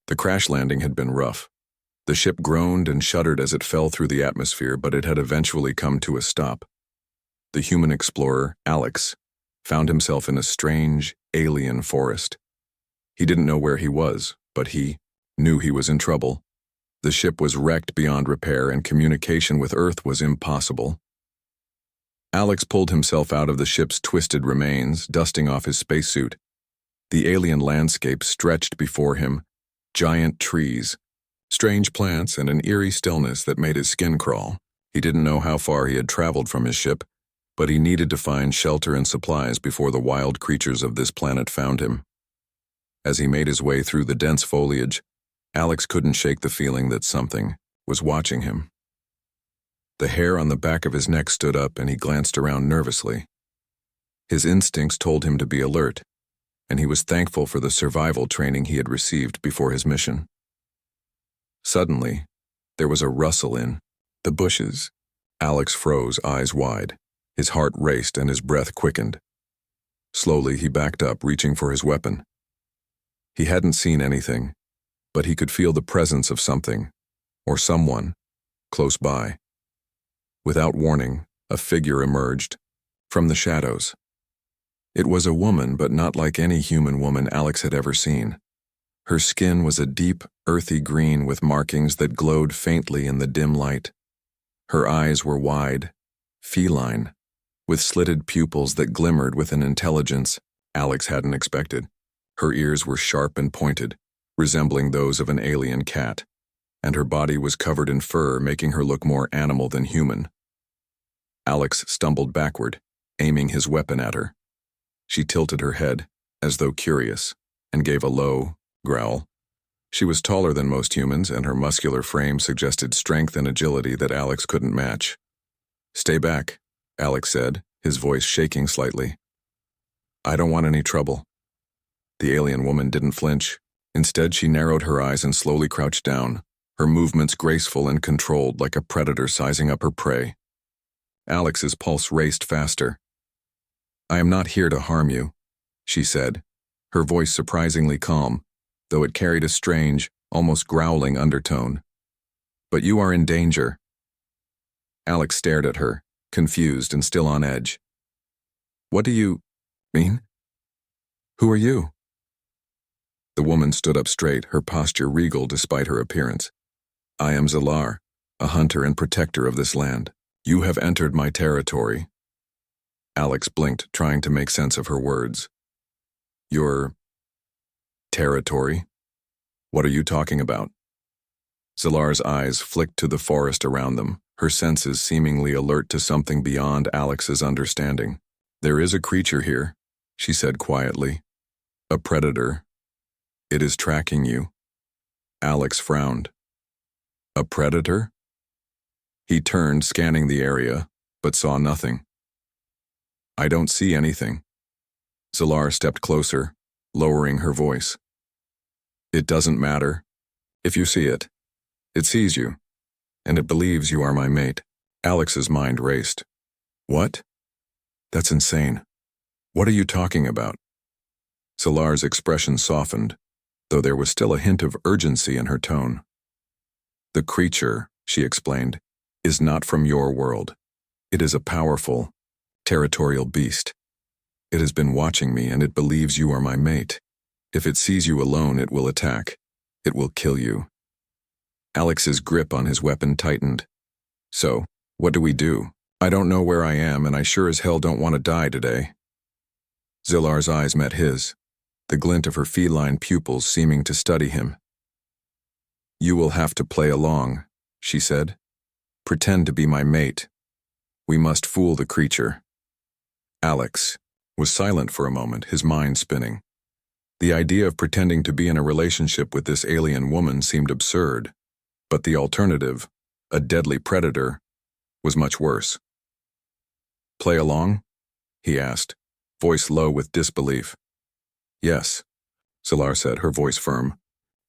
The crash landing had been rough. The ship groaned and shuddered as it fell through the atmosphere, but it had eventually come to a stop. The human explorer, Alex, found himself in a strange, alien forest. He didn't know where he was, but he knew he was in trouble. The ship was wrecked beyond repair and communication with Earth was impossible. Alex pulled himself out of the ship's twisted remains, dusting off his spacesuit. The alien landscape stretched before him, giant trees, strange plants, and an eerie stillness that made his skin crawl. He didn't know how far he had traveled from his ship, but he needed to find shelter and supplies before the wild creatures of this planet found him. As he made his way through the dense foliage, Alex couldn't shake the feeling that something was watching him. The hair on the back of his neck stood up and he glanced around nervously. His instincts told him to be alert, and he was thankful for the survival training he had received before his mission. Suddenly, there was a rustle in the bushes. Alex froze, eyes wide. His heart raced and his breath quickened. Slowly, he backed up, reaching for his weapon. He hadn't seen anything, but he could feel the presence of something, or someone, close by. Without warning, a figure emerged from the shadows. It was a woman, but not like any human woman Alex had ever seen. Her skin was a deep, earthy green with markings that glowed faintly in the dim light. Her eyes were wide, feline, with slitted pupils that glimmered with an intelligence Alex hadn't expected. Her ears were sharp and pointed, resembling those of an alien cat, and her body was covered in fur, making her look more animal than human. Alex stumbled backward, aiming his weapon at her. She tilted her head, as though curious, and gave a low growl. She was taller than most humans, and her muscular frame suggested strength and agility that Alex couldn't match. "Stay back," Alex said, his voice shaking slightly. "I don't want any trouble." The alien woman didn't flinch. Instead, she narrowed her eyes and slowly crouched down, her movements graceful and controlled like a predator sizing up her prey. Alex's pulse raced faster. "I am not here to harm you," she said, her voice surprisingly calm, though it carried a strange, almost growling undertone. "But you are in danger." Alex stared at her, confused and still on edge. "What do you mean? Who are you?" The woman stood up straight, her posture regal despite her appearance. "I am Zalar, a hunter and protector of this land. You have entered my territory." Alex blinked, trying to make sense of her words. "Your territory? What are you talking about?" Zalar's eyes flicked to the forest around them, her senses seemingly alert to something beyond Alex's understanding. "There is a creature here," she said quietly. "A predator. It is tracking you." Alex frowned. "A predator?" He turned, scanning the area, but saw nothing. "I don't see anything." Zalar stepped closer, lowering her voice. "It doesn't matter. If you see it, it sees you, and it believes you are my mate." Alex's mind raced. "What? That's insane. What are you talking about?" Zalar's expression softened, though there was still a hint of urgency in her tone. "The creature," she explained, "is not from your world. It is a powerful, territorial beast. It has been watching me and it believes you are my mate. If it sees you alone, it will attack. It will kill you." Alex's grip on his weapon tightened. "So, what do we do? I don't know where I am, and I sure as hell don't want to die today." Zalar's eyes met his, the glint of her feline pupils seeming to study him. "You will have to play along," she said. "Pretend to be my mate. We must fool the creature." Alex was silent for a moment, his mind spinning. The idea of pretending to be in a relationship with this alien woman seemed absurd, but the alternative, a deadly predator, was much worse. "Play along?" he asked, voice low with disbelief. "Yes," Zalar said, her voice firm.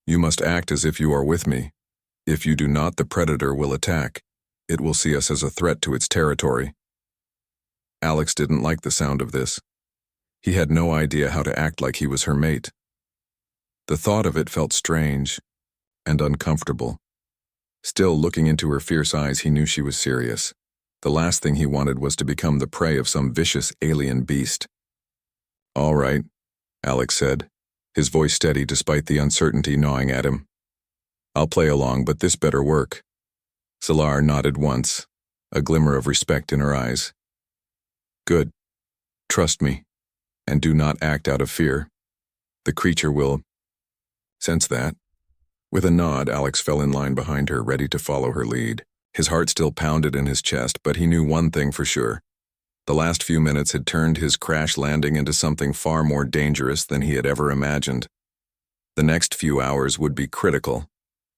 "You must act as if you are with me. If you do not, the predator will attack. It will see us as a threat to its territory." Alex didn't like the sound of this. He had no idea how to act like he was her mate. The thought of it felt strange, and uncomfortable. Still, looking into her fierce eyes, he knew she was serious. The last thing he wanted was to become the prey of some vicious alien beast. "All right," Alex said, his voice steady despite the uncertainty gnawing at him. "I'll play along, but this better work." Zalar nodded once, a glimmer of respect in her eyes. "Good. Trust me, and do not act out of fear. The creature will sense that." With a nod, Alex fell in line behind her, ready to follow her lead. His heart still pounded in his chest, but he knew one thing for sure. The last few minutes had turned his crash landing into something far more dangerous than he had ever imagined. The next few hours would be critical,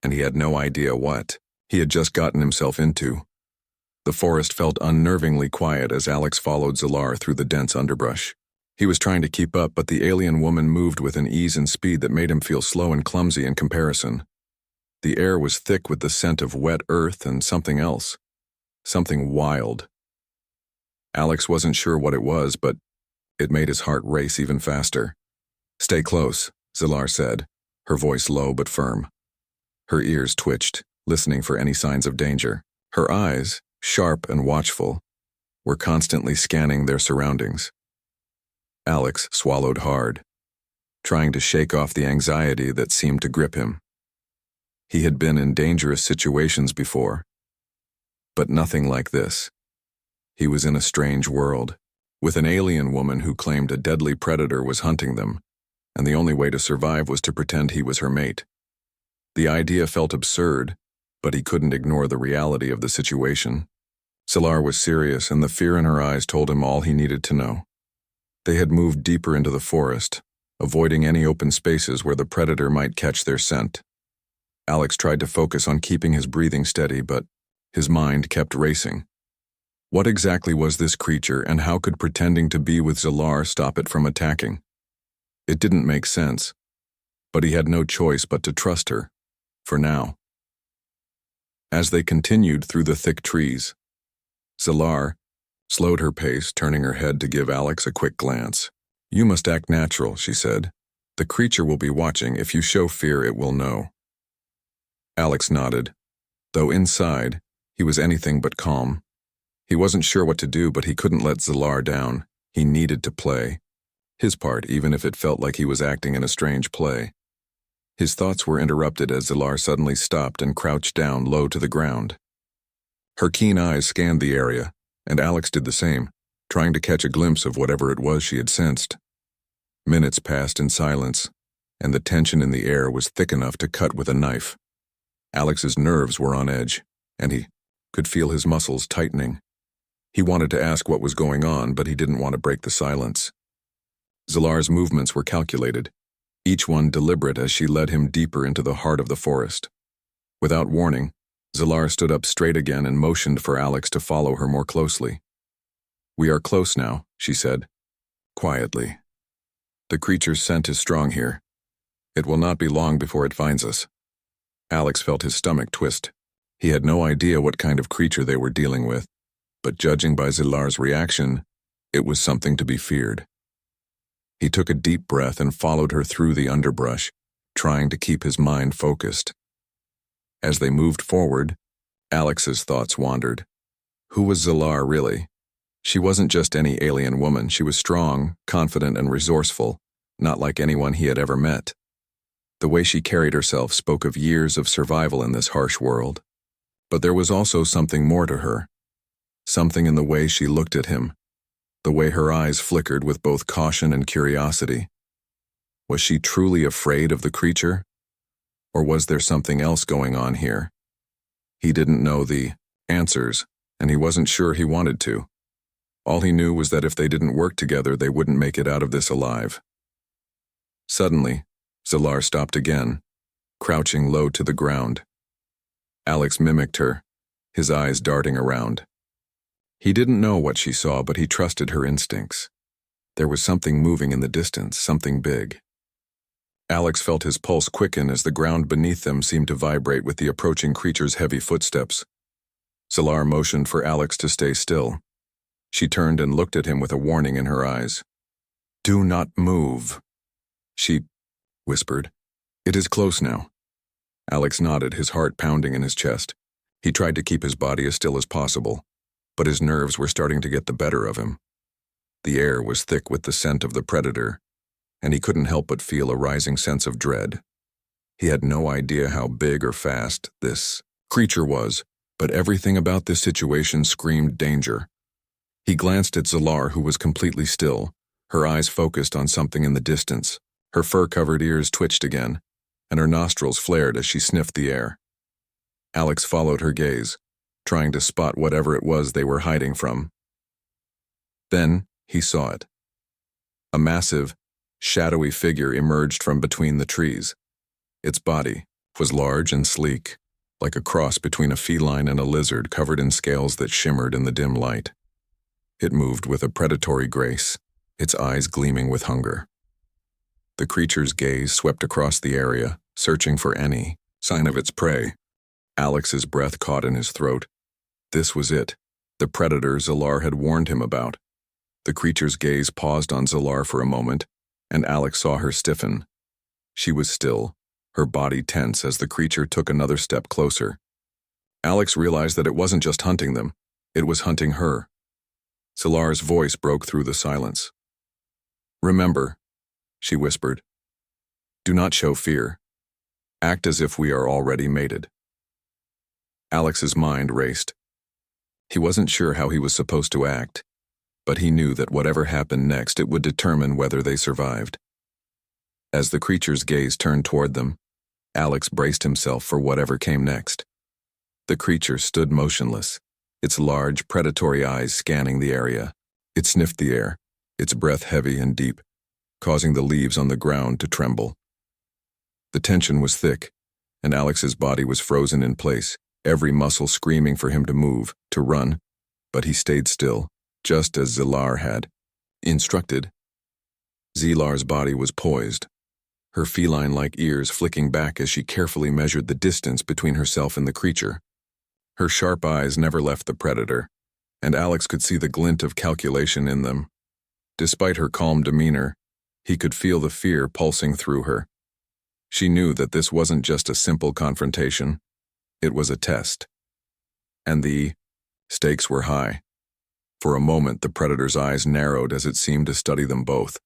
and he had no idea what he had just gotten himself into. The forest felt unnervingly quiet as Alex followed Zalar through the dense underbrush. He was trying to keep up, but the alien woman moved with an ease and speed that made him feel slow and clumsy in comparison. The air was thick with the scent of wet earth and something else. Something wild. Alex wasn't sure what it was, but it made his heart race even faster. "Stay close," Zalar said, her voice low but firm. Her ears twitched, listening for any signs of danger. Her eyes, sharp and watchful, were constantly scanning their surroundings. Alex swallowed hard, trying to shake off the anxiety that seemed to grip him. He had been in dangerous situations before, but nothing like this. He was in a strange world, with an alien woman who claimed a deadly predator was hunting them, and the only way to survive was to pretend he was her mate. The idea felt absurd, but he couldn't ignore the reality of the situation. Zalar was serious, and the fear in her eyes told him all he needed to know. They had moved deeper into the forest, avoiding any open spaces where the predator might catch their scent. Alex tried to focus on keeping his breathing steady, but his mind kept racing. What exactly was this creature, and how could pretending to be with Zalar stop it from attacking? It didn't make sense, but he had no choice but to trust her, for now. As they continued through the thick trees, Zalar slowed her pace, turning her head to give Alex a quick glance. "You must act natural," she said. "The creature will be watching. If you show fear, it will know." Alex nodded, though inside, he was anything but calm. He wasn't sure what to do, but he couldn't let Zalar down. He needed to play his part, even if it felt like he was acting in a strange play. His thoughts were interrupted as Zalar suddenly stopped and crouched down low to the ground. Her keen eyes scanned the area, and Alex did the same, trying to catch a glimpse of whatever it was she had sensed. Minutes passed in silence, and the tension in the air was thick enough to cut with a knife. Alex's nerves were on edge, and he could feel his muscles tightening. He wanted to ask what was going on, but he didn't want to break the silence. Zalar's movements were calculated, each one deliberate as she led him deeper into the heart of the forest. Without warning, Zalar stood up straight again and motioned for Alex to follow her more closely. "We are close now," she said, quietly. "The creature's scent is strong here. It will not be long before it finds us." Alex felt his stomach twist. He had no idea what kind of creature they were dealing with, but judging by Zalar's reaction, it was something to be feared. He took a deep breath and followed her through the underbrush, trying to keep his mind focused. As they moved forward, Alex's thoughts wandered. Who was Zalar really? She wasn't just any alien woman. She was strong, confident, and resourceful, not like anyone he had ever met. The way she carried herself spoke of years of survival in this harsh world. But there was also something more to her. Something in the way she looked at him, the way her eyes flickered with both caution and curiosity. Was she truly afraid of the creature? Or was there something else going on here? He didn't know the answers, and he wasn't sure he wanted to. All he knew was that if they didn't work together, they wouldn't make it out of this alive. Suddenly, Zalar stopped again, crouching low to the ground. Alex mimicked her, his eyes darting around. He didn't know what she saw, but he trusted her instincts. There was something moving in the distance, something big. Alex felt his pulse quicken as the ground beneath them seemed to vibrate with the approaching creature's heavy footsteps. Zalar motioned for Alex to stay still. She turned and looked at him with a warning in her eyes. "Do not move," she whispered. "It is close now." Alex nodded, his heart pounding in his chest. He tried to keep his body as still as possible, but his nerves were starting to get the better of him. The air was thick with the scent of the predator, and he couldn't help but feel a rising sense of dread. He had no idea how big or fast this creature was, but everything about this situation screamed danger. He glanced at Zalar, who was completely still, her eyes focused on something in the distance. Her fur-covered ears twitched again, and her nostrils flared as she sniffed the air. Alex followed her gaze, trying to spot whatever it was they were hiding from. Then he saw it. A massive, shadowy figure emerged from between the trees. Its body was large and sleek, like a cross between a feline and a lizard covered in scales that shimmered in the dim light. It moved with a predatory grace, its eyes gleaming with hunger. The creature's gaze swept across the area, searching for any sign of its prey. Alex's breath caught in his throat. This was it, the predator Zalar had warned him about. The creature's gaze paused on Zalar for a moment, and Alex saw her stiffen. She was still, her body tense as the creature took another step closer. Alex realized that it wasn't just hunting them, it was hunting her. Zalar's voice broke through the silence. "Remember," she whispered, "do not show fear. Act as if we are already mated." Alex's mind raced. He wasn't sure how he was supposed to act, but he knew that whatever happened next, it would determine whether they survived. As the creature's gaze turned toward them, Alex braced himself for whatever came next. The creature stood motionless, its large, predatory eyes scanning the area. It sniffed the air, its breath heavy and deep, causing the leaves on the ground to tremble. The tension was thick, and Alex's body was frozen in place, every muscle screaming for him to move, to run, but he stayed still, just as Zalar had instructed. Zalar's body was poised, her feline-like ears flicking back as she carefully measured the distance between herself and the creature. Her sharp eyes never left the predator, and Alex could see the glint of calculation in them. Despite her calm demeanor, he could feel the fear pulsing through her. She knew that this wasn't just a simple confrontation, it was a test. And the stakes were high. For a moment, the predator's eyes narrowed as it seemed to study them both.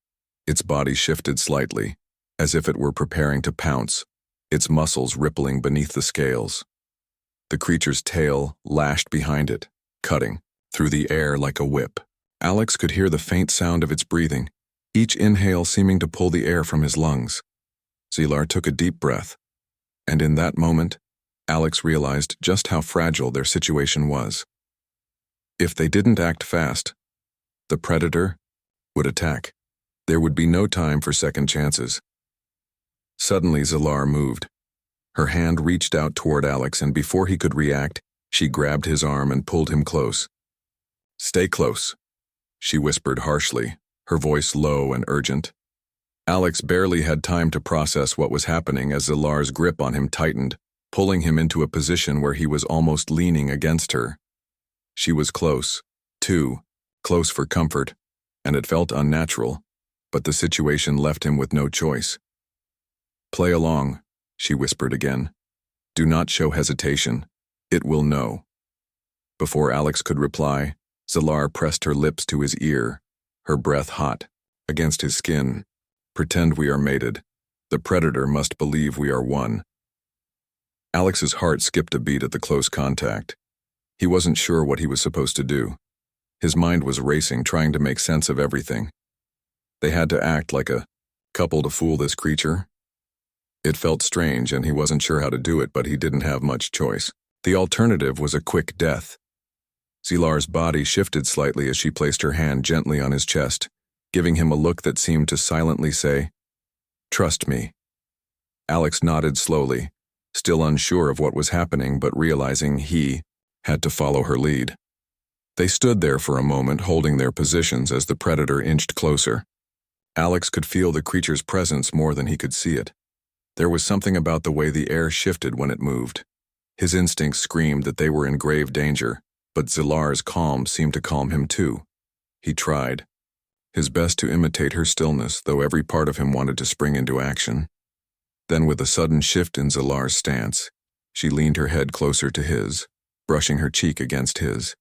Its body shifted slightly, as if it were preparing to pounce, its muscles rippling beneath the scales. The creature's tail lashed behind it, cutting through the air like a whip. Alex could hear the faint sound of its breathing, each inhale seeming to pull the air from his lungs. Zalar took a deep breath, and in that moment, Alex realized just how fragile their situation was. If they didn't act fast, the predator would attack. There would be no time for second chances. Suddenly, Zalar moved. Her hand reached out toward Alex, and before he could react, she grabbed his arm and pulled him close. "Stay close," she whispered harshly, her voice low and urgent. Alex barely had time to process what was happening as Zalar's grip on him tightened, pulling him into a position where he was almost leaning against her. She was close, too, close for comfort, and it felt unnatural, but the situation left him with no choice. "Play along," she whispered again. "Do not show hesitation. It will know." Before Alex could reply, Zalar pressed her lips to his ear, her breath hot, against his skin. "Pretend we are mated. The predator must believe we are one." Alex's heart skipped a beat at the close contact. He wasn't sure what he was supposed to do. His mind was racing, trying to make sense of everything. They had to act like a couple to fool this creature. It felt strange, and he wasn't sure how to do it, but he didn't have much choice. The alternative was a quick death. Zalar's body shifted slightly as she placed her hand gently on his chest, giving him a look that seemed to silently say, "Trust me." Alex nodded slowly, still unsure of what was happening, but realizing he had to follow her lead. They stood there for a moment, holding their positions as the predator inched closer. Alex could feel the creature's presence more than he could see it. There was something about the way the air shifted when it moved. His instincts screamed that they were in grave danger, but Zalar's calm seemed to calm him too. He tried his best to imitate her stillness, though every part of him wanted to spring into action. Then with a sudden shift in Zalar's stance, she leaned her head closer to his, brushing her cheek against his.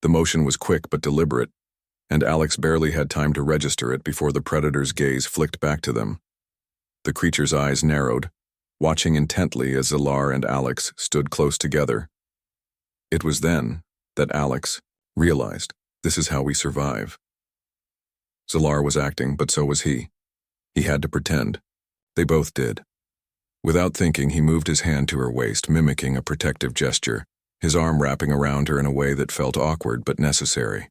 The motion was quick but deliberate, and Alex barely had time to register it before the predator's gaze flicked back to them. The creature's eyes narrowed, watching intently as Zalar and Alex stood close together. It was then that Alex realized, this is how we survive. Zalar was acting, but so was he. He had to pretend. They both did. Without thinking, he moved his hand to her waist, mimicking a protective gesture, his arm wrapping around her in a way that felt awkward but necessary.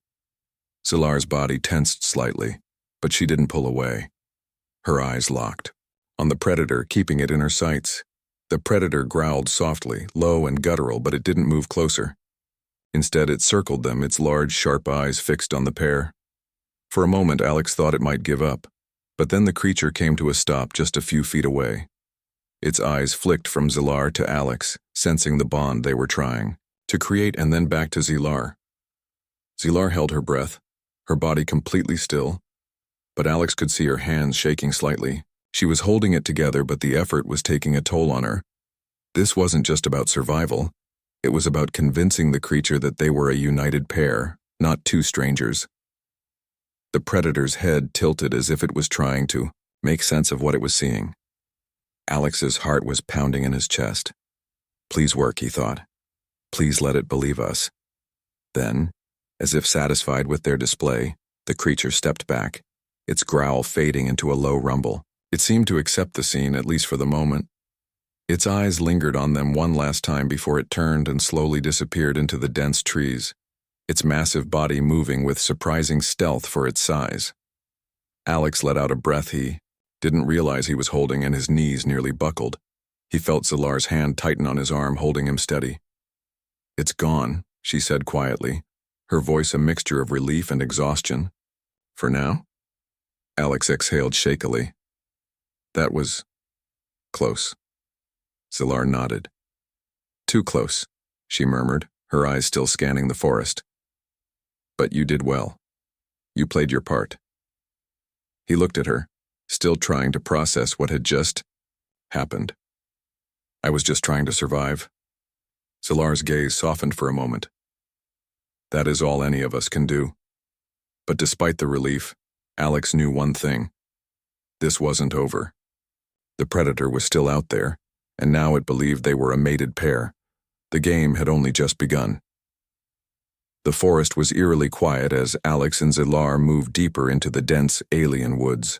Zalar's body tensed slightly, but she didn't pull away. Her eyes locked on the predator, keeping it in her sights. The predator growled softly, low and guttural, but it didn't move closer. Instead, it circled them, its large, sharp eyes fixed on the pair. For a moment, Alex thought it might give up, but then the creature came to a stop just a few feet away. Its eyes flicked from Zalar to Alex, sensing the bond they were trying to create, and then back to Zalar. Zalar held her breath, her body completely still, but Alex could see her hands shaking slightly. She was holding it together, but the effort was taking a toll on her. This wasn't just about survival. It was about convincing the creature that they were a united pair, not two strangers. The predator's head tilted as if it was trying to make sense of what it was seeing. Alex's heart was pounding in his chest. Please work, he thought. Please let it believe us. Then, as if satisfied with their display, the creature stepped back, its growl fading into a low rumble. It seemed to accept the scene, at least for the moment. Its eyes lingered on them one last time before it turned and slowly disappeared into the dense trees, its massive body moving with surprising stealth for its size. Alex let out a breath he didn't realize he was holding, and his knees nearly buckled. He felt Zalar's hand tighten on his arm, holding him steady. It's gone, she said quietly, her voice a mixture of relief and exhaustion. For now? Alex exhaled shakily. That was close. Zalar nodded. Too close, she murmured, her eyes still scanning the forest. But you did well. You played your part. He looked at her, still trying to process what had just happened. I was just trying to survive. Zalar's gaze softened for a moment. That is all any of us can do. But despite the relief, Alex knew one thing. This wasn't over. The predator was still out there, and now it believed they were a mated pair. The game had only just begun. The forest was eerily quiet as Alex and Zalar moved deeper into the dense alien woods.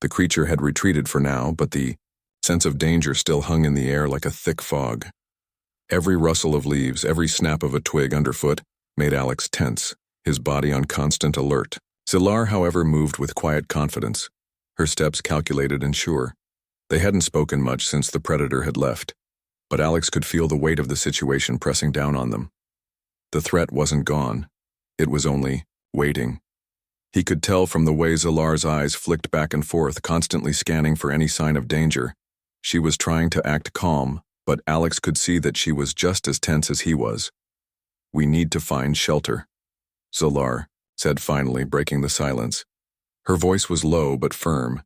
The creature had retreated for now, but the sense of danger still hung in the air like a thick fog. Every rustle of leaves, every snap of a twig underfoot made Alex tense, his body on constant alert. Zalar, however, moved with quiet confidence, her steps calculated and sure. They hadn't spoken much since the predator had left, but Alex could feel the weight of the situation pressing down on them. The threat wasn't gone. It was only waiting. He could tell from the way Zalar's eyes flicked back and forth, constantly scanning for any sign of danger. She was trying to act calm, but Alex could see that she was just as tense as he was. We need to find shelter, Zalar said finally, breaking the silence. Her voice was low but firm,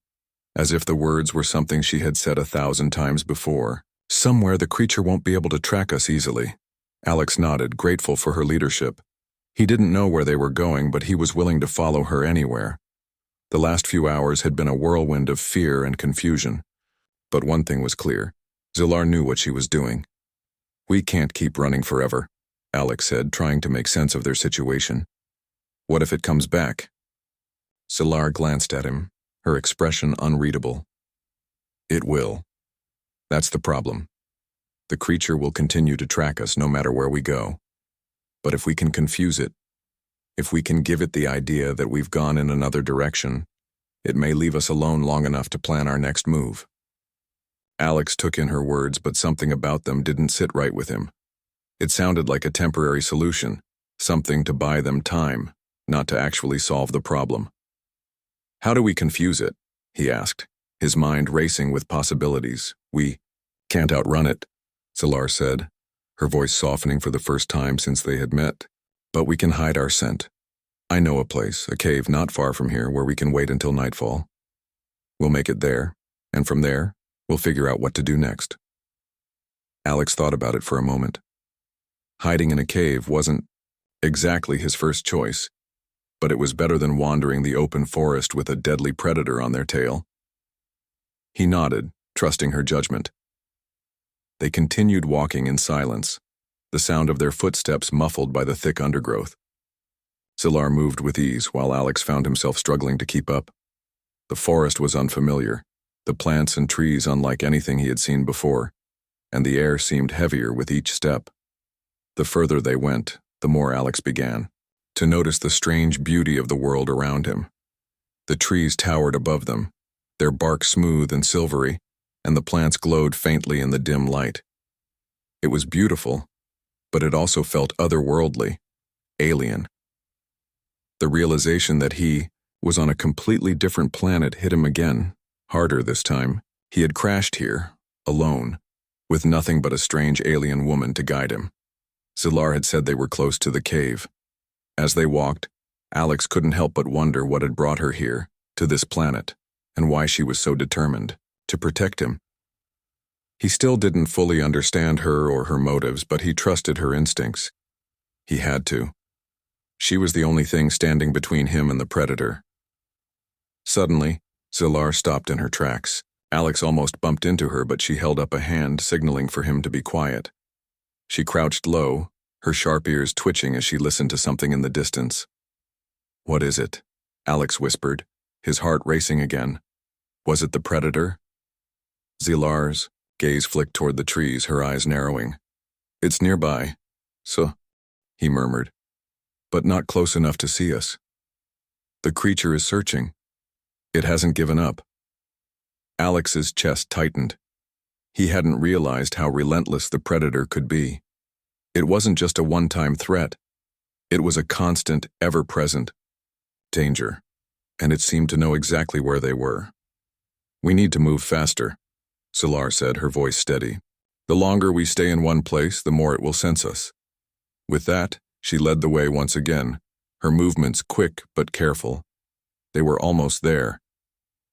as if the words were something she had said 1,000 times before. Somewhere the creature won't be able to track us easily. Alex nodded, grateful for her leadership. He didn't know where they were going, but he was willing to follow her anywhere. The last few hours had been a whirlwind of fear and confusion. But one thing was clear. Zalar knew what she was doing. We can't keep running forever, Alex said, trying to make sense of their situation. What if it comes back? Zalar glanced at him, her expression unreadable. It will. That's the problem. The creature will continue to track us no matter where we go. But if we can confuse it, if we can give it the idea that we've gone in another direction, it may leave us alone long enough to plan our next move. Alex took in her words, but something about them didn't sit right with him. It sounded like a temporary solution, something to buy them time, not to actually solve the problem. How do we confuse it? He asked, his mind racing with possibilities. We can't outrun it, Zalar said, her voice softening for the first time since they had met. But we can hide our scent. I know a place, a cave not far from here, where we can wait until nightfall. We'll make it there, and from there, We'll figure out what to do next. Alex thought about it for a moment. Hiding in a cave wasn't exactly his first choice, but it was better than wandering the open forest with a deadly predator on their tail. He nodded, trusting her judgment. They continued walking in silence, the sound of their footsteps muffled by the thick undergrowth. Zilar moved with ease while Alex found himself struggling to keep up. The forest was unfamiliar, the plants and trees unlike anything he had seen before, and the air seemed heavier with each step. The further they went, the more Alex began to notice the strange beauty of the world around him. The trees towered above them, their bark smooth and silvery, and the plants glowed faintly in the dim light. It was beautiful, but it also felt otherworldly, alien. The realization that he was on a completely different planet hit him again, harder this time. He had crashed here, alone, with nothing but a strange alien woman to guide him. Zilar had said they were close to the cave. As they walked, Alex couldn't help but wonder what had brought her here, to this planet, and why she was so determined to protect him. He still didn't fully understand her or her motives, but he trusted her instincts. He had to. She was the only thing standing between him and the predator. Suddenly, Zilar stopped in her tracks. Alex almost bumped into her, but she held up a hand, signaling for him to be quiet. She crouched low, her sharp ears twitching as she listened to something in the distance. "What is it?" Alex whispered, his heart racing again. Was it the predator? Zilar's gaze flicked toward the trees, her eyes narrowing. "It's nearby, so," he murmured, "but not close enough to see us. The creature is searching. It hasn't given up." Alex's chest tightened. He hadn't realized how relentless the predator could be. It wasn't just a one-time threat. It was a constant, ever-present danger, and it seemed to know exactly where they were. "We need to move faster," Zilar said, her voice steady. "The longer we stay in one place, the more it will sense us." With that, she led the way once again, her movements quick but careful. They were almost there.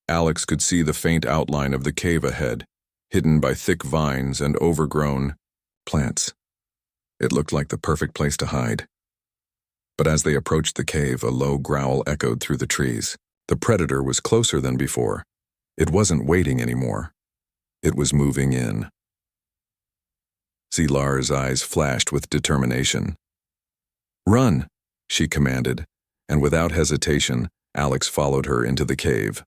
Alex could see the faint outline of the cave ahead, hidden by thick vines and overgrown plants. It looked like the perfect place to hide. But as they approached the cave, a low growl echoed through the trees. The predator was closer than before. It wasn't waiting anymore. It was moving in. Zilar's eyes flashed with determination. "Run," she commanded, and without hesitation, Alex followed her into the cave.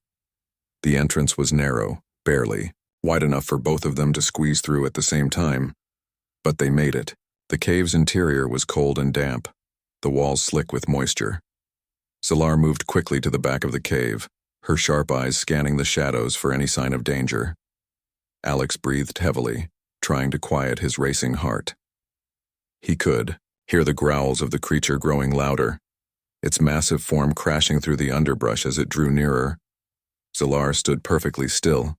The entrance was narrow, barely, wide enough for both of them to squeeze through at the same time. But they made it. The cave's interior was cold and damp, the walls slick with moisture. Zilar moved quickly to the back of the cave, her sharp eyes scanning the shadows for any sign of danger. Alex breathed heavily, trying to quiet his racing heart. He could hear the growls of the creature growing louder, its massive form crashing through the underbrush as it drew nearer. Zilar stood perfectly still,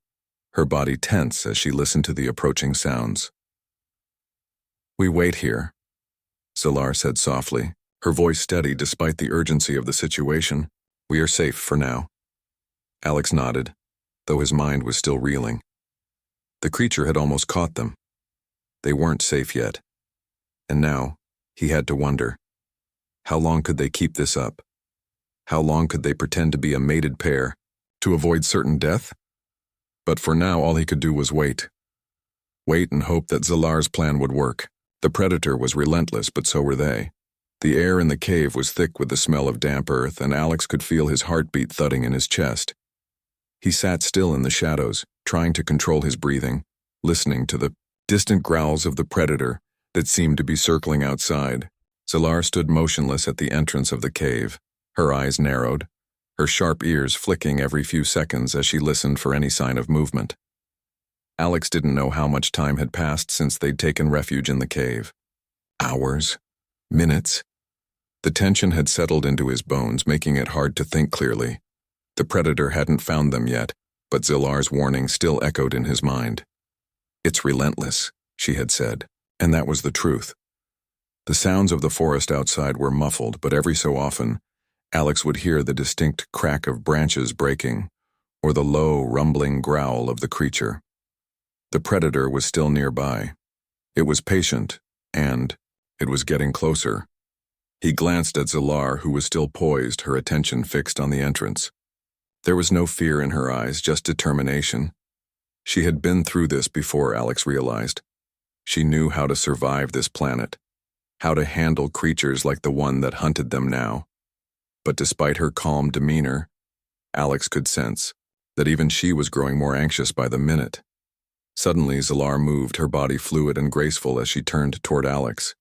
her body tense as she listened to the approaching sounds. "We wait here," Zilar said softly, her voice steady despite the urgency of the situation. "We are safe for now." Alex nodded, though his mind was still reeling. The creature had almost caught them. They weren't safe yet. And now, he had to wonder, how long could they keep this up? How long could they pretend to be a mated pair, to avoid certain death? But for now, all he could do was wait. Wait and hope that Zilar's plan would work. The predator was relentless, but so were they. The air in the cave was thick with the smell of damp earth, and Alex could feel his heartbeat thudding in his chest. He sat still in the shadows, trying to control his breathing, listening to the distant growls of the predator that seemed to be circling outside. Zilar stood motionless at the entrance of the cave, her eyes narrowed, her sharp ears flicking every few seconds as she listened for any sign of movement. Alex didn't know how much time had passed since they'd taken refuge in the cave. Hours? Minutes? The tension had settled into his bones, making it hard to think clearly. The predator hadn't found them yet, but Zilar's warning still echoed in his mind. "It's relentless," she had said, and that was the truth. The sounds of the forest outside were muffled, but every so often, Alex would hear the distinct crack of branches breaking, or the low, rumbling growl of the creature. The predator was still nearby. It was patient, and it was getting closer. He glanced at Zilar, who was still poised, her attention fixed on the entrance. There was no fear in her eyes, just determination. She had been through this before, Alex realized. She knew how to survive this planet, how to handle creatures like the one that hunted them now. But despite her calm demeanor, Alex could sense that even she was growing more anxious by the minute. Suddenly, Zilar moved, her body fluid and graceful as she turned toward Alex.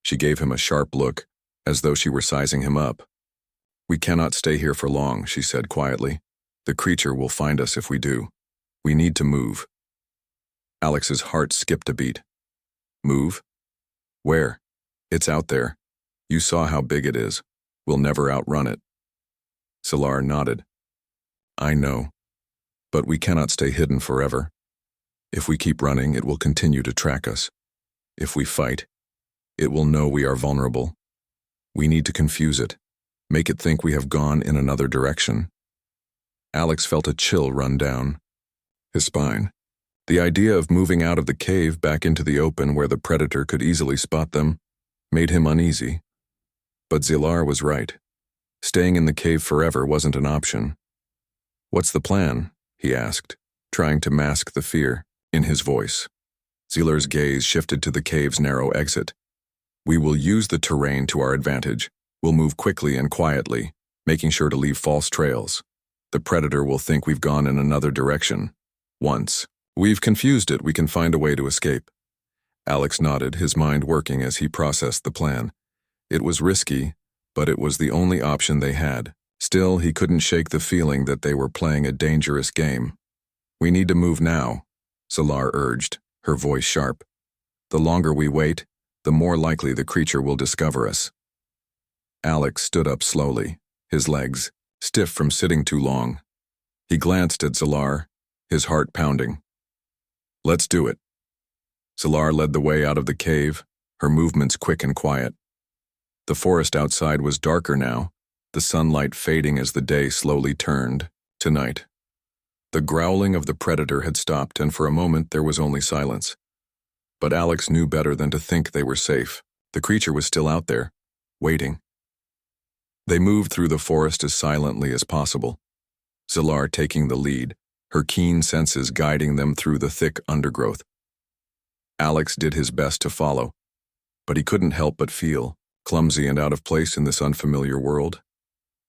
She gave him a sharp look, as though she were sizing him up. "We cannot stay here for long," she said quietly. "The creature will find us if we do. We need to move." Alex's heart skipped a beat. "Move? Where?" "It's out there. You saw how big it is. We'll never outrun it." Zilar nodded. "I know, but we cannot stay hidden forever. If we keep running, it will continue to track us. If we fight, it will know we are vulnerable. We need to confuse it, make it think we have gone in another direction." Alex felt a chill run down his spine. The idea of moving out of the cave back into the open where the predator could easily spot them made him uneasy. But Zilar was right. Staying in the cave forever wasn't an option. "What's the plan?" he asked, trying to mask the fear in his voice. Zilar's gaze shifted to the cave's narrow exit. "We will use the terrain to our advantage. We'll move quickly and quietly, making sure to leave false trails. The predator will think we've gone in another direction. Once we've confused it, we can find a way to escape." Alex nodded, his mind working as he processed the plan. It was risky, but it was the only option they had. Still, he couldn't shake the feeling that they were playing a dangerous game. "We need to move now," Zilar urged, her voice sharp. "The longer we wait, the more likely the creature will discover us." Alex stood up slowly, his legs stiff from sitting too long. He glanced at Zilar, his heart pounding. "Let's do it." Zilar led the way out of the cave, her movements quick and quiet. The forest outside was darker now, the sunlight fading as the day slowly turned to night. The growling of the predator had stopped, and for a moment there was only silence. But Alex knew better than to think they were safe. The creature was still out there, waiting. They moved through the forest as silently as possible, Zilar taking the lead, her keen senses guiding them through the thick undergrowth. Alex did his best to follow, but he couldn't help but feel clumsy and out of place in this unfamiliar world.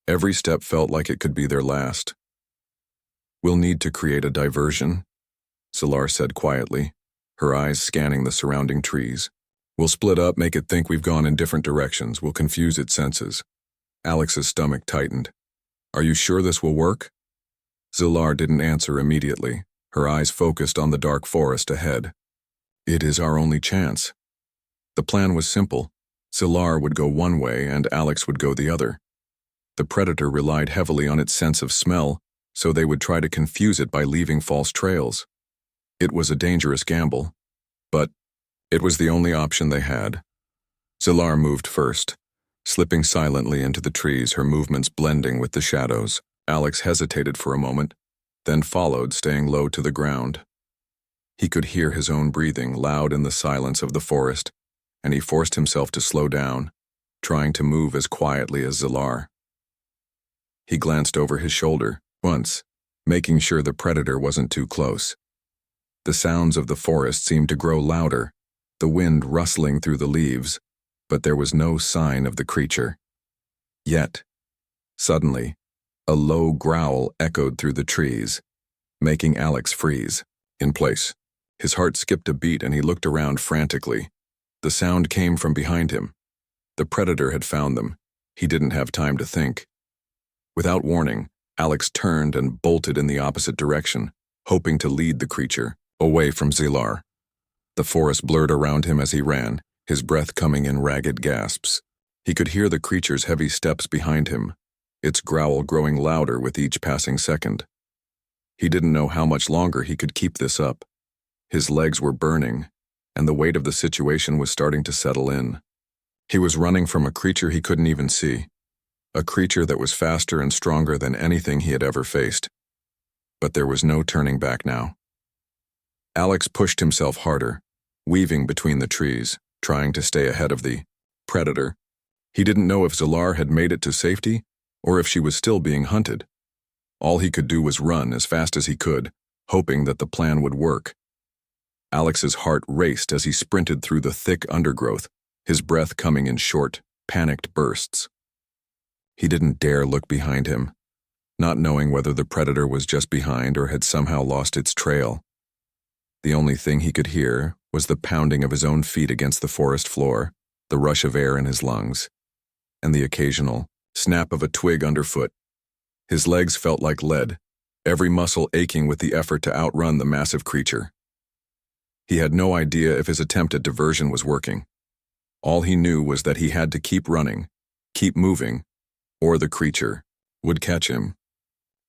Every step felt like it could be their last. "We'll need to create a diversion," Zilar said quietly, her eyes scanning the surrounding trees. "We'll split up, make it think we've gone in different directions. We'll confuse its senses." Alex's stomach tightened. "Are you sure this will work?" Zilar didn't answer immediately, her eyes focused on the dark forest ahead. "It is our only chance." The plan was simple. Zilar would go one way and Alex would go the other. The predator relied heavily on its sense of smell, so they would try to confuse it by leaving false trails. It was a dangerous gamble, but it was the only option they had. Zilar moved first, slipping silently into the trees, her movements blending with the shadows. Alex hesitated for a moment, then followed, staying low to the ground. He could hear his own breathing, loud in the silence of the forest, and he forced himself to slow down, trying to move as quietly as Zilar. He glanced over his shoulder once, making sure the predator wasn't too close. The sounds of the forest seemed to grow louder, the wind rustling through the leaves, but there was no sign of the creature. Yet, suddenly, a low growl echoed through the trees, making Alex freeze in place. His heart skipped a beat and he looked around frantically. The sound came from behind him. The predator had found them. He didn't have time to think. Without warning, Alex turned and bolted in the opposite direction, hoping to lead the creature away from Zilar. The forest blurred around him as he ran, his breath coming in ragged gasps. He could hear the creature's heavy steps behind him, its growl growing louder with each passing second. He didn't know how much longer he could keep this up. His legs were burning, and the weight of the situation was starting to settle in. He was running from a creature he couldn't even see, a creature that was faster and stronger than anything he had ever faced. But there was no turning back now. Alex pushed himself harder, weaving between the trees, trying to stay ahead of the predator. He didn't know if Zalar had made it to safety or if she was still being hunted. All he could do was run as fast as he could, hoping that the plan would work. Alex's heart raced as he sprinted through the thick undergrowth, his breath coming in short, panicked bursts. He didn't dare look behind him, not knowing whether the predator was just behind or had somehow lost its trail. The only thing he could hear was the pounding of his own feet against the forest floor, the rush of air in his lungs, and the occasional snap of a twig underfoot. His legs felt like lead, every muscle aching with the effort to outrun the massive creature. He had no idea if his attempt at diversion was working. All he knew was that he had to keep running, keep moving, or the creature would catch him.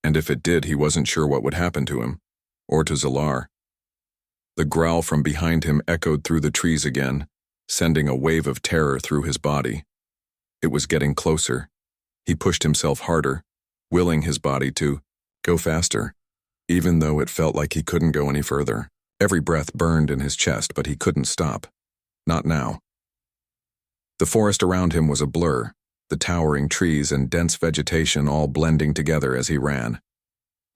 And if it did, he wasn't sure what would happen to him, or to Zalar. The growl from behind him echoed through the trees again, sending a wave of terror through his body. It was getting closer. He pushed himself harder, willing his body to go faster, even though it felt like he couldn't go any further. Every breath burned in his chest, but he couldn't stop. Not now. The forest around him was a blur, the towering trees and dense vegetation all blending together as he ran.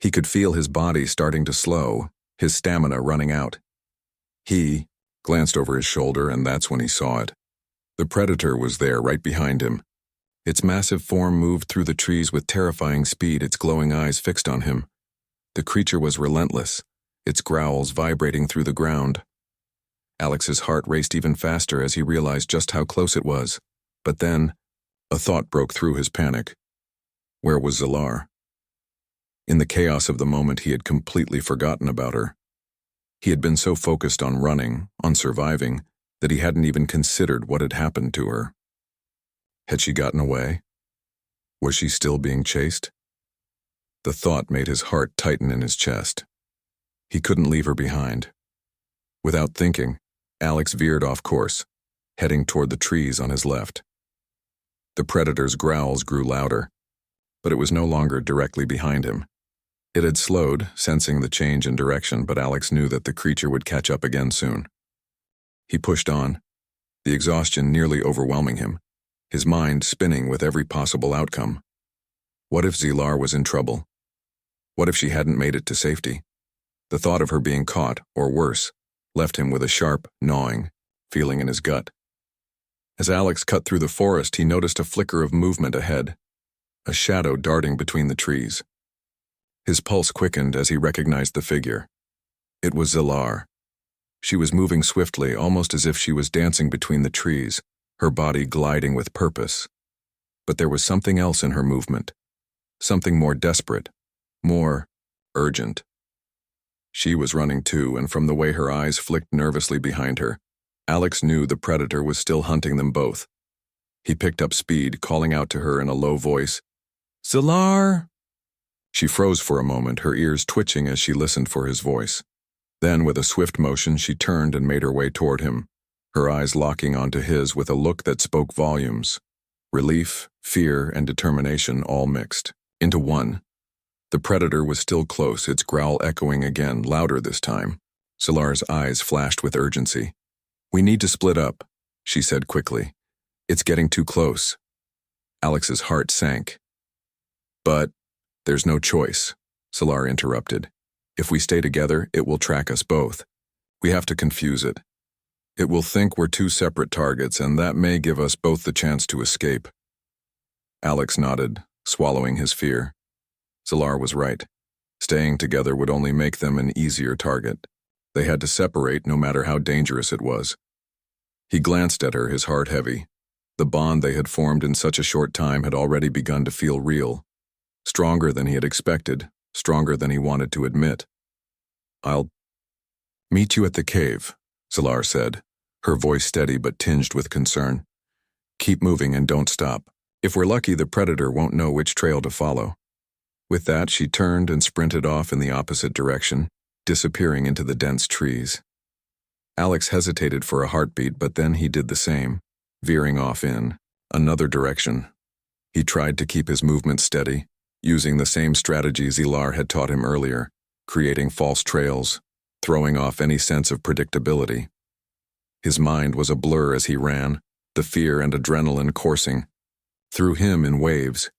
He could feel his body starting to slow, his stamina running out. He glanced over his shoulder, and that's when he saw it. The predator was there, right behind him. Its massive form moved through the trees with terrifying speed, its glowing eyes fixed on him. The creature was relentless, its growls vibrating through the ground. Alex's heart raced even faster as he realized just how close it was. But then, a thought broke through his panic. Where was Zalar? In the chaos of the moment, he had completely forgotten about her. He had been so focused on running, on surviving, that he hadn't even considered what had happened to her. Had she gotten away? Was she still being chased? The thought made his heart tighten in his chest. He couldn't leave her behind. Without thinking, Alex veered off course, heading toward the trees on his left. The predator's growls grew louder, but it was no longer directly behind him. It had slowed, sensing the change in direction, but Alex knew that the creature would catch up again soon. He pushed on, the exhaustion nearly overwhelming him, his mind spinning with every possible outcome. What if Zalar was in trouble? What if she hadn't made it to safety? The thought of her being caught, or worse, left him with a sharp, gnawing feeling in his gut. As Alex cut through the forest, he noticed a flicker of movement ahead, a shadow darting between the trees. His pulse quickened as he recognized the figure. It was Zalar. She was moving swiftly, almost as if she was dancing between the trees, her body gliding with purpose. But there was something else in her movement, something more desperate, more urgent. She was running too, and from the way her eyes flicked nervously behind her, Alex knew the predator was still hunting them both. He picked up speed, calling out to her in a low voice, "Zalar!" She froze for a moment, her ears twitching as she listened for his voice. Then, with a swift motion, she turned and made her way toward him, her eyes locking onto his with a look that spoke volumes. Relief, fear, and determination all mixed into one. The predator was still close, its growl echoing again, louder this time. Zalar's eyes flashed with urgency. "We need to split up," she said quickly. "It's getting too close." Alex's heart sank. "But there's no choice," Zalar interrupted. "If we stay together, it will track us both. We have to confuse it. It will think we're two separate targets, and that may give us both the chance to escape." Alex nodded, swallowing his fear. Zalar was right. Staying together would only make them an easier target. They had to separate no matter how dangerous it was. He glanced at her, his heart heavy. The bond they had formed in such a short time had already begun to feel real. Stronger than he had expected, stronger than he wanted to admit. "I'll meet you at the cave," Zalar said, her voice steady but tinged with concern. "Keep moving and don't stop. If we're lucky, the predator won't know which trail to follow." With that, she turned and sprinted off in the opposite direction, disappearing into the dense trees. Alex hesitated for a heartbeat, but then he did the same, veering off in another direction. He tried to keep his movement steady, using the same strategies Zalar had taught him earlier, creating false trails, throwing off any sense of predictability. His mind was a blur as he ran, the fear and adrenaline coursing through him in waves.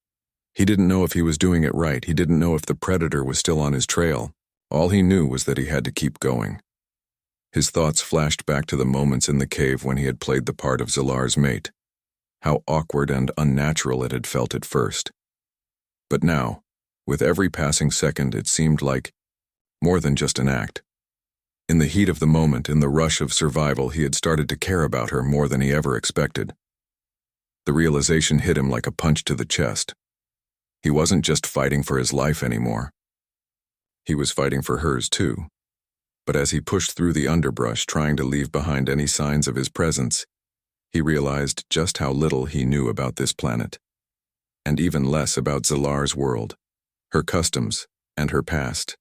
He didn't know if he was doing it right. He didn't know if the predator was still on his trail. All he knew was that he had to keep going. His thoughts flashed back to the moments in the cave when he had played the part of Zalar's mate. How awkward and unnatural it had felt at first. But now, with every passing second, it seemed like more than just an act. In the heat of the moment, in the rush of survival, he had started to care about her more than he ever expected. The realization hit him like a punch to the chest. He wasn't just fighting for his life anymore. He was fighting for hers too. But as he pushed through the underbrush, trying to leave behind any signs of his presence, he realized just how little he knew about this planet, and even less about Zalar's world, her customs, and her past.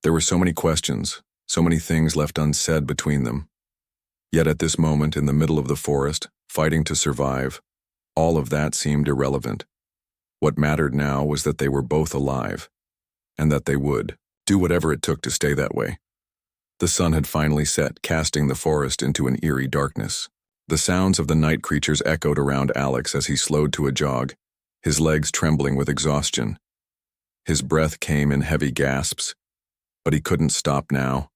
There were so many questions, so many things left unsaid between them. Yet at this moment, in the middle of the forest, fighting to survive, all of that seemed irrelevant. What mattered now was that they were both alive, and that they would do whatever it took to stay that way. The sun had finally set, casting the forest into an eerie darkness. The sounds of the night creatures echoed around Alex as he slowed to a jog, his legs trembling with exhaustion. His breath came in heavy gasps, but he couldn't stop now.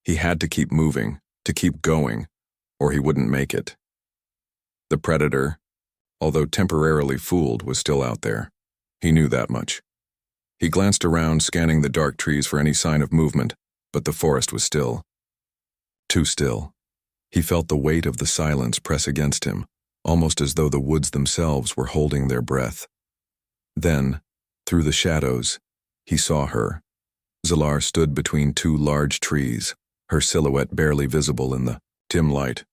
He had to keep moving, to keep going, or he wouldn't make it. The predator, although temporarily fooled, was still out there. He knew that much. He glanced around, scanning the dark trees for any sign of movement, but the forest was still. Too still. He felt the weight of the silence press against him, almost as though the woods themselves were holding their breath. Then, through the shadows, he saw her. Zalar stood between two large trees, her silhouette barely visible in the dim light.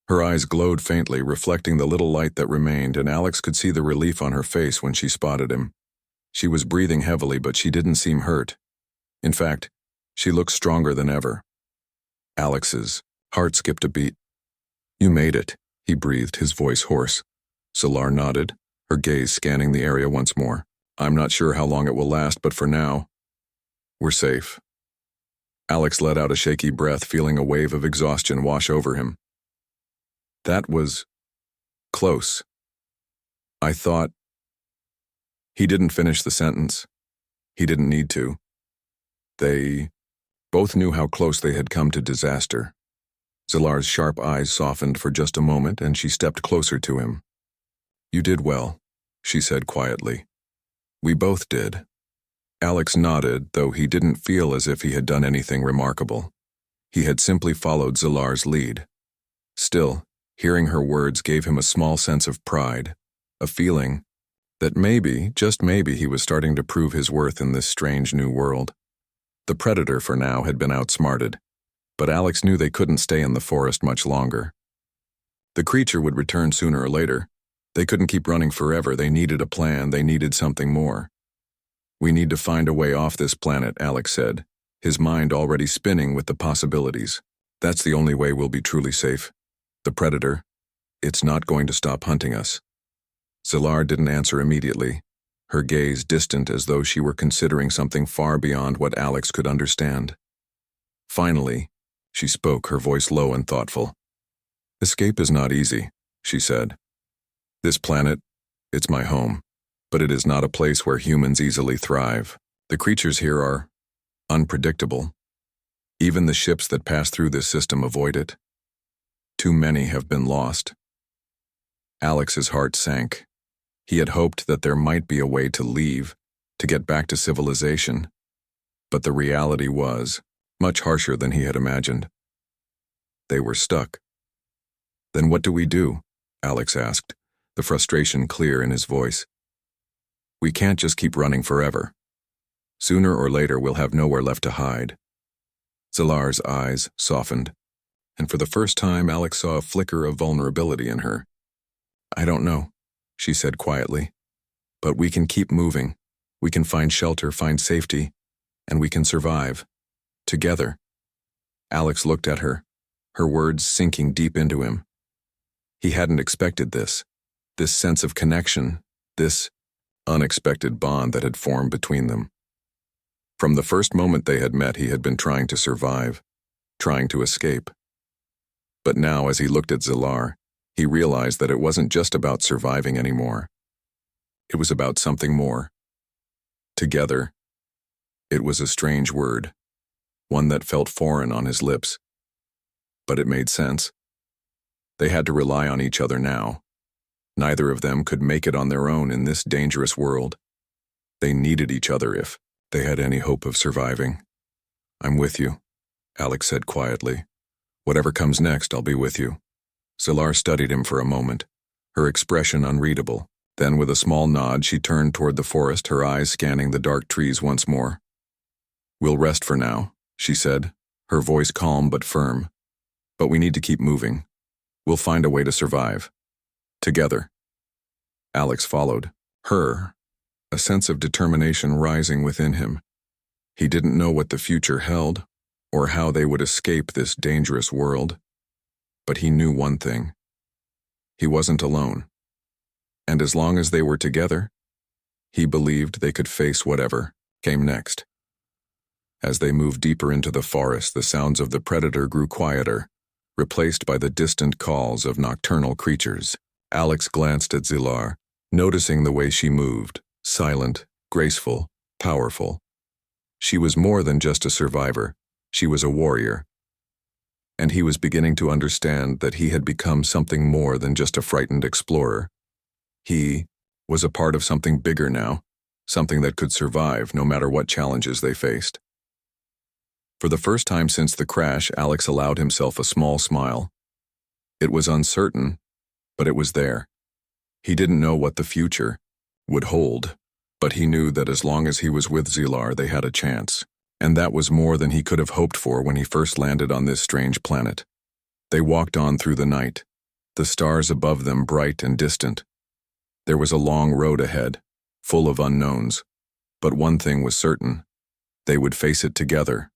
Her eyes glowed faintly, reflecting the little light that remained, and Alex could see the relief on her face when she spotted him. She was breathing heavily, but she didn't seem hurt. In fact, she looked stronger than ever. Alex's heart skipped a beat. "You made it," he breathed, his voice hoarse. Zalar nodded, her gaze scanning the area once more. "I'm not sure how long it will last, but for now, we're safe." Alex let out a shaky breath, feeling a wave of exhaustion wash over him. "That was close. I thought—" He didn't finish the sentence. He didn't need to. They both knew how close they had come to disaster. Zalar's sharp eyes softened for just a moment, and she stepped closer to him. "You did well," she said quietly. "We both did." Alex nodded, though he didn't feel as if he had done anything remarkable. He had simply followed Zalar's lead. Still, hearing her words gave him a small sense of pride, a feeling that maybe, just maybe, he was starting to prove his worth in this strange new world. The predator, for now, had been outsmarted, but Alex knew they couldn't stay in the forest much longer. The creature would return sooner or later. They couldn't keep running forever. They needed a plan. They needed something more. "We need to find a way off this planet," Alex said, his mind already spinning with the possibilities. "That's the only way we'll be truly safe. The predator, it's not going to stop hunting us." Zalar didn't answer immediately, her gaze distant as though she were considering something far beyond what Alex could understand. Finally, she spoke, her voice low and thoughtful. "Escape is not easy," she said. "This planet, it's my home, but it is not a place where humans easily thrive. The creatures here are unpredictable. Even the ships that pass through this system avoid it. Too many have been lost." Alex's heart sank. He had hoped that there might be a way to leave, to get back to civilization. But the reality was much harsher than he had imagined. They were stuck. "Then what do we do?" Alex asked, the frustration clear in his voice. "We can't just keep running forever. Sooner or later we'll have nowhere left to hide." Zalar's eyes softened, and for the first time Alex saw a flicker of vulnerability in her. "I don't know," she said quietly, "but we can keep moving. We can find shelter, find safety, and we can survive. Together." Alex looked at her, her words sinking deep into him. He hadn't expected this sense of connection, this unexpected bond that had formed between them. From the first moment they had met, he had been trying to survive, trying to escape. But now, as he looked at Zilar, he realized that it wasn't just about surviving anymore. It was about something more. Together. It was a strange word, one that felt foreign on his lips. But it made sense. They had to rely on each other now. Neither of them could make it on their own in this dangerous world. They needed each other if they had any hope of surviving. "I'm with you," Alex said quietly. "Whatever comes next, I'll be with you." Zilar studied him for a moment, her expression unreadable. Then, with a small nod, she turned toward the forest, her eyes scanning the dark trees once more. "We'll rest for now," she said, her voice calm but firm. "But we need to keep moving. We'll find a way to survive. Together." Alex followed her, a sense of determination rising within him. He didn't know what the future held, or how they would escape this dangerous world. But he knew one thing. He wasn't alone. And as long as they were together, he believed they could face whatever came next. As they moved deeper into the forest, the sounds of the predator grew quieter, replaced by the distant calls of nocturnal creatures. Alex glanced at Zilar, noticing the way she moved, silent, graceful, powerful. She was more than just a survivor. She was a warrior. And he was beginning to understand that he had become something more than just a frightened explorer. He was a part of something bigger now, something that could survive no matter what challenges they faced. For the first time since the crash, Alex allowed himself a small smile. It was uncertain, but it was there. He didn't know what the future would hold, but he knew that as long as he was with Zilar, they had a chance. And that was more than he could have hoped for when he first landed on this strange planet. They walked on through the night, the stars above them bright and distant. There was a long road ahead, full of unknowns. But one thing was certain. They would face it together,